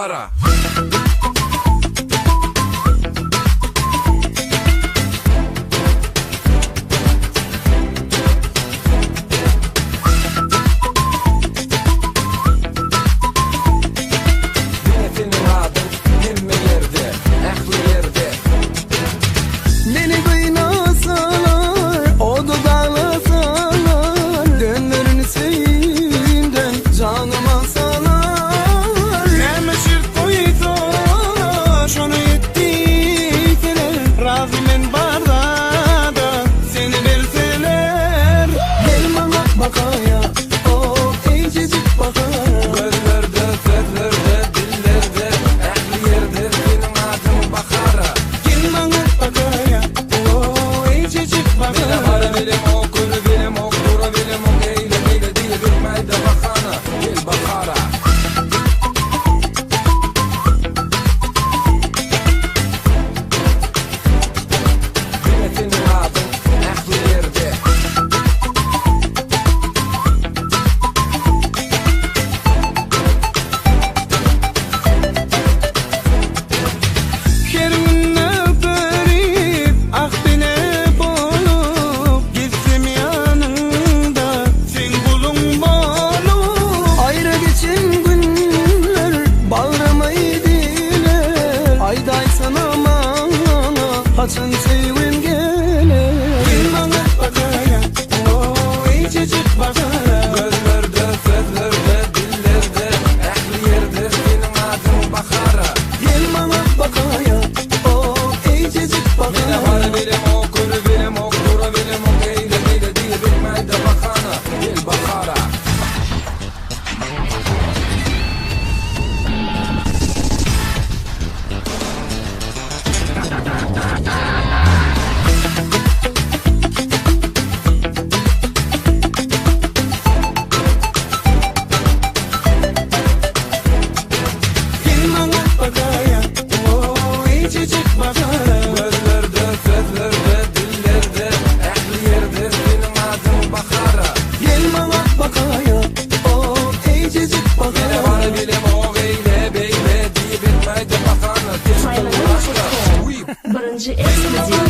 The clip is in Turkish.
bakara. Açın sevin gele Gel bana bakaya O incecik bakaya Gözlerde, sözlerde, dillerde Ehli yerde senin adın bakara. Gel bana bakaya O incecik bakaya Bile var bilim o, kuru bilim o, kuru bilim o Eyle eyle diye bilmeyde bakana. Gel bakara. Gözlerde, sözlerde, dillerde Ehli yerde senin adın bakara. Gel bana bakaya O incecik bakaya Bile var bilim o, eyle beyle diye bilmeyde bakana. Gel bakara. Birinci ekskluziv